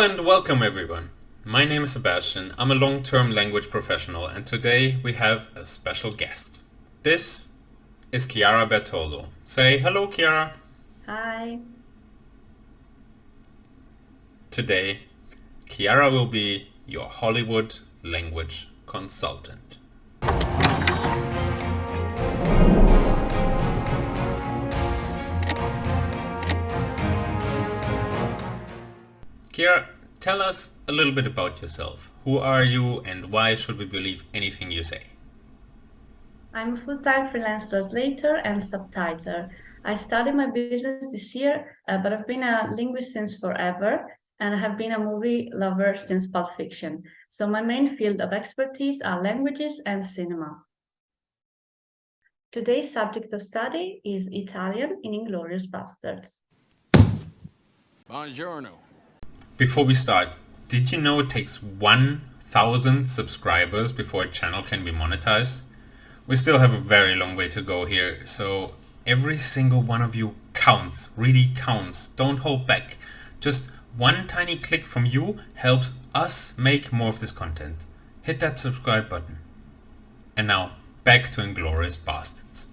and welcome everyone. My name is Sebastian, I'm a long-term language professional and today we have a special guest. This is Chiara Bertoldo. Say hello, Chiara. Hi. Today, Chiara will be your Hollywood language consultant. Chiara, tell us a little bit about yourself. Who are you and why should we believe anything you say? I'm a full-time freelance translator and subtitler. I started my business this year, but I've been a linguist since forever, and I have been a movie lover since Pulp Fiction. So my main field of expertise are languages and cinema. Today's subject of study is Italian in Inglorious Basterds. Buongiorno. Before we start, did you know it takes 1,000 subscribers before a channel can be monetized? We still have a very long way to go here, so every single one of you counts, really counts. Don't hold back. Just one tiny click from you helps us make more of this content. Hit that subscribe button. And now, back to Inglorious Basterds.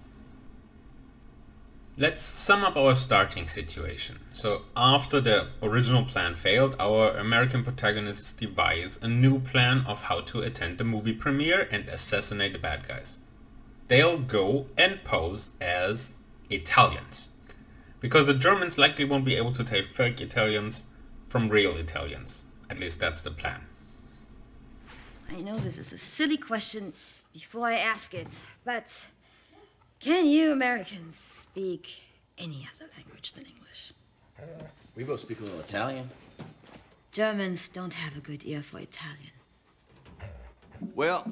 Let's sum up our starting situation. So after the original plan failed, our American protagonists devise a new plan of how to attend the movie premiere and assassinate the bad guys. They'll go and pose as Italians, because the Germans likely won't be able to tell fake Italians from real Italians. At least that's the plan. I know this is a silly question before I ask it, but can you Americans speak any other language than English? We both speak a little Italian. Germans don't have a good ear for Italian. Well,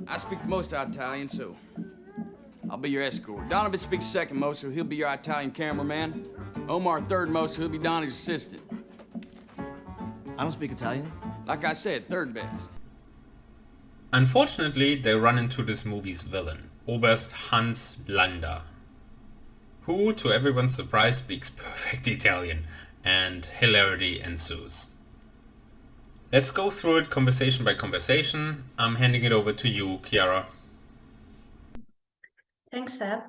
I speak the most Italian, so I'll be your escort. Donovan speaks second most, so he'll be your Italian cameraman. Omar third most, so he'll be Donnie's assistant. I don't speak Italian. Like I said, third best. Unfortunately, they run into this movie's villain, Oberst Hans Landa, who, to everyone's surprise, speaks perfect Italian, and hilarity ensues. Let's go through it conversation by conversation. I'm handing it over to you, Chiara. Thanks, Seb.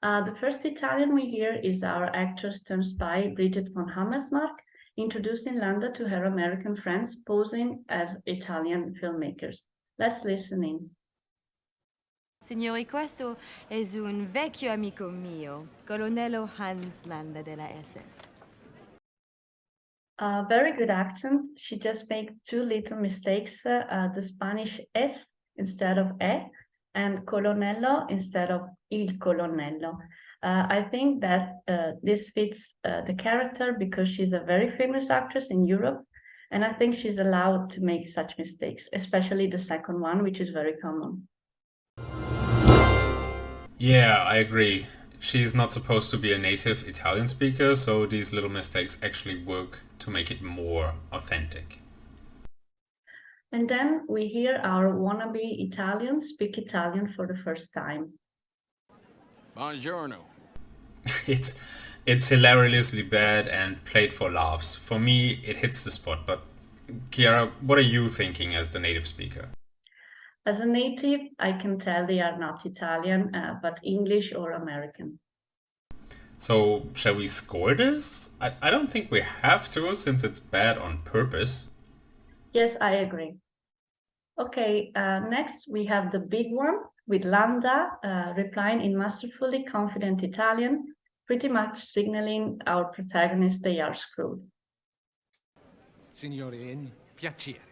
The first Italian we hear is our actress turned spy, Bridget von Hammersmark, introducing Landa to her American friends, posing as Italian filmmakers. Let's listen in. Signori, questo è un vecchio amico mio, Colonnello Hans Landa della SS. Very good accent. She just made two little mistakes, the Spanish S instead of E, and colonnello instead of il colonnello. I think that this fits the character because she's a very famous actress in Europe, and I think she's allowed to make such mistakes, especially the second one, which is very common. Yeah, I agree. She's not supposed to be a native Italian speaker, so these little mistakes actually work to make it more authentic. And then we hear our wannabe Italians speak Italian for the first time. Buongiorno. It's hilariously bad and played for laughs. For me, it hits the spot, but Chiara, what are you thinking as the native speaker? As a native, I can tell they are not Italian, but English or American. So, shall we score this? I don't think we have to, since it's bad on purpose. Yes, I agree. Okay, next we have the big one with Landa replying in masterfully confident Italian, pretty much signaling our protagonists they are screwed. Signori, è un piacere.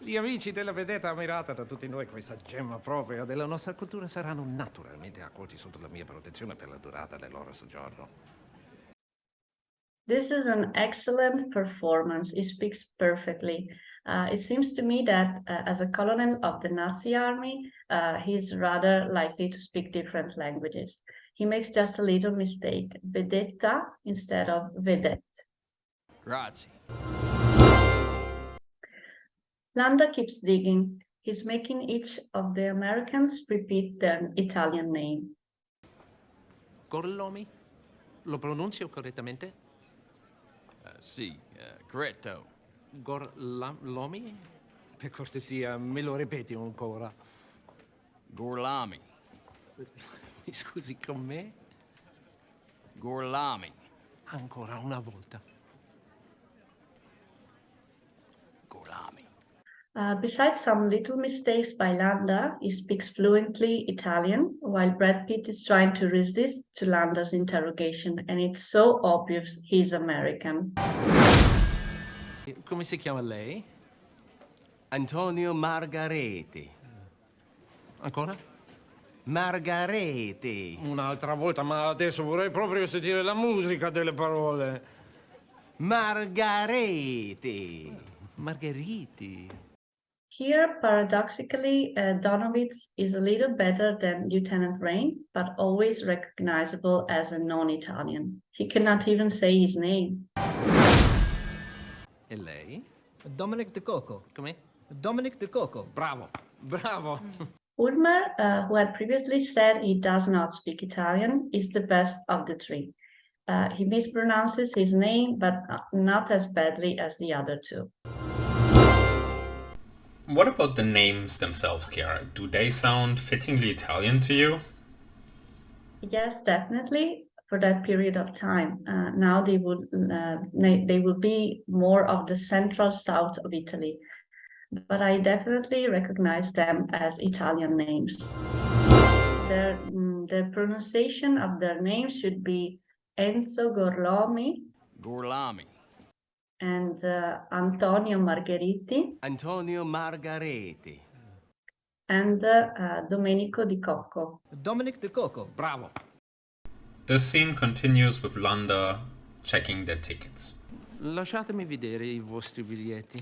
Gli amici della vedetta ammirata da tutti noi, questa gemma propria della nostra cultura, saranno naturalmente accolti sotto la mia protezione per la durata del loro soggiorno. This is an excellent performance. He speaks perfectly. It seems to me that as a colonel of the Nazi army, he's rather likely to speak different languages. He makes just a little mistake, vedetta instead of vedette. Grazie. Landa keeps digging. He's making each of the Americans repeat their Italian name. Gorlomi? Lo pronuncio correttamente? Sì, corretto. Gorlomi? Per cortesia, me lo ripeti ancora? Gorlami. Mi scusi, con me? Gorlami. Ancora una volta. Gorlami. Besides some little mistakes by Landa, he speaks fluently Italian, while Brad Pitt is trying to resist to Landa's interrogation, and it's so obvious he's American. Come si chiama lei? Antonio Margarete. Ancora? Margarete. Un'altra volta, ma adesso vorrei proprio sentire la musica delle parole. Margarete. Margheriti. Here, paradoxically, Donowitz is a little better than Lieutenant Rain, but always recognizable as a non-Italian. He cannot even say his name. E lei? Dominic De Coco. Come? Dominic De Coco. Bravo, bravo. Ulmer, who had previously said he does not speak Italian, is the best of the three. He mispronounces his name, but not as badly as the other two. What about the names themselves, Chiara? Do they sound fittingly Italian to you? Yes, definitely. For that period of time, now they will be more of the central south of Italy, but I definitely recognize them as Italian names. Their pronunciation of their names should be Enzo Gorlomi. Gorlami. And Antonio Margheriti. Antonio Margarete. And Domenico Di Cocco. Dominic De Coco. Bravo. The scene continues with Landa checking their tickets. Lasciatemi vedere i vostri biglietti.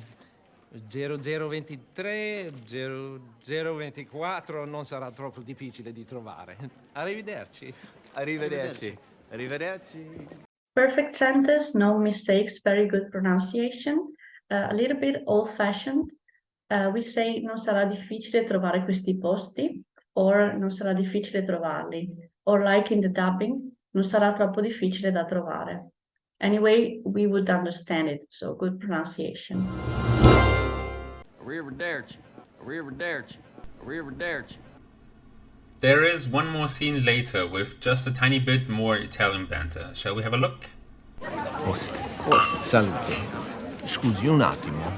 0023, 0024, non sarà troppo difficile di trovare. Arrivederci. Arrivederci. Arrivederci. Perfect sentence, no mistakes, very good pronunciation. A little bit old-fashioned. We say non sarà difficile trovare questi posti, or non sarà difficile trovarli. Or like in the dubbing, non sarà troppo difficile da trovare. Anyway, we would understand it, so good pronunciation. Arrivederci. Arrivederci. Arrivederci. There is one more scene later with just a tiny bit more Italian banter. Shall we have a look? Post, salute. Scusi un attimo.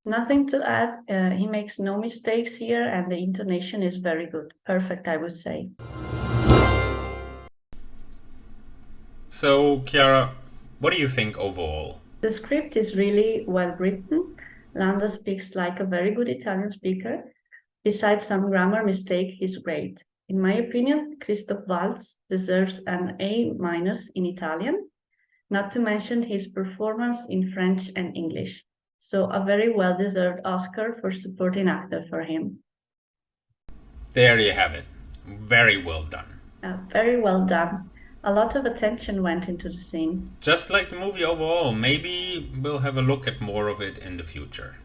Nothing to add. He makes no mistakes here, and the intonation is very good. Perfect, I would say. So, Chiara, what do you think overall? The script is really well written. Landa speaks like a very good Italian speaker. Besides some grammar mistake, he's great. In my opinion, Christoph Waltz deserves an A- in Italian, not to mention his performance in French and English. So a very well-deserved Oscar for supporting actor for him. There you have it. Very well done. Very well done. A lot of attention went into the scene. Just like the movie overall, maybe we'll have a look at more of it in the future.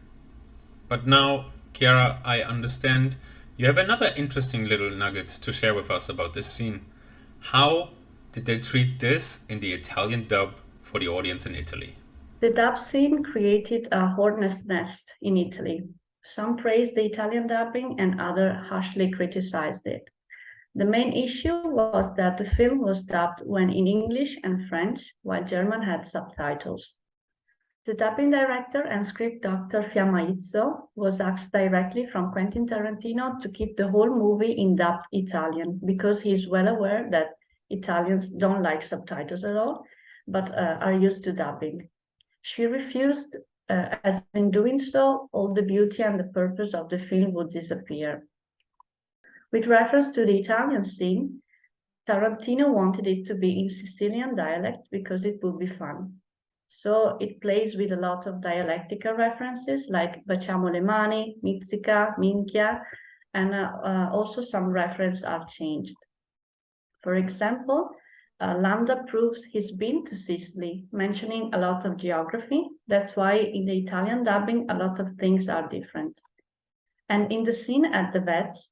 But now, Chiara, I understand you have another interesting little nugget to share with us about this scene. How did they treat this in the Italian dub for the audience in Italy? The dub scene created a hornet's nest in Italy. Some praised the Italian dubbing and others harshly criticized it. The main issue was that the film was dubbed when in English and French, while German had subtitles. The dubbing director and script doctor Fiamma Izzo was asked directly from Quentin Tarantino to keep the whole movie in dubbed Italian, because he's well aware that Italians don't like subtitles at all, but are used to dubbing. She refused, as in doing so, all the beauty and the purpose of the film would disappear. With reference to the Italian scene, Tarantino wanted it to be in Sicilian dialect because it would be fun. So it plays with a lot of dialectical references like baciamo le mani, mizzica, minchia, and also some references are changed. For example, Landa proves he's been to Sicily, mentioning a lot of geography. That's why in the Italian dubbing, a lot of things are different. And in the scene at the vets,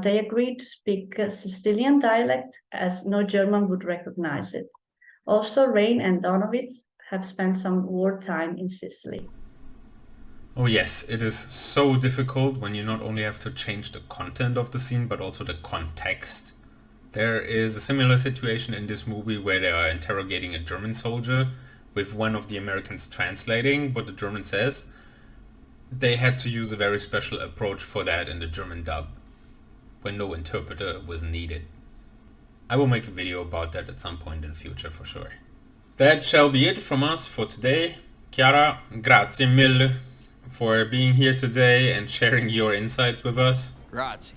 they agreed to speak Sicilian dialect as no German would recognize it. Also, Rain and Donowitz have spent some wartime in Sicily. Oh yes, it is so difficult when you not only have to change the content of the scene, but also the context. There is a similar situation in this movie where they are interrogating a German soldier with one of the Americans translating what the German says. They had to use a very special approach for that in the German dub, when no interpreter was needed. I will make a video about that at some point in the future for sure. That shall be it from us for today. Chiara, grazie mille for being here today and sharing your insights with us. Grazie.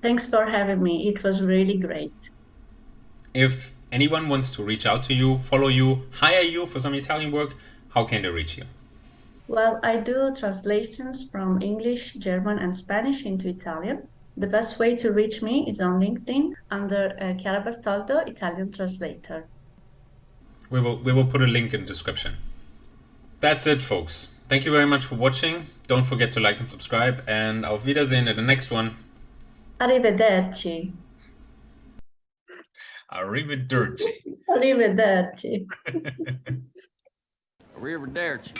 Thanks for having me. It was really great. If anyone wants to reach out to you, follow you, hire you for some Italian work, how can they reach you? Well, I do translations from English, German, and Spanish into Italian. The best way to reach me is on LinkedIn under Chiara Bertoldo, Italian translator. We will put a link in the description. That's it, folks. Thank you very much for watching. Don't forget to like and subscribe, and auf Wiedersehen in the next one. Arrivederci. Arrivederci. Arrivederci. Arrivederci.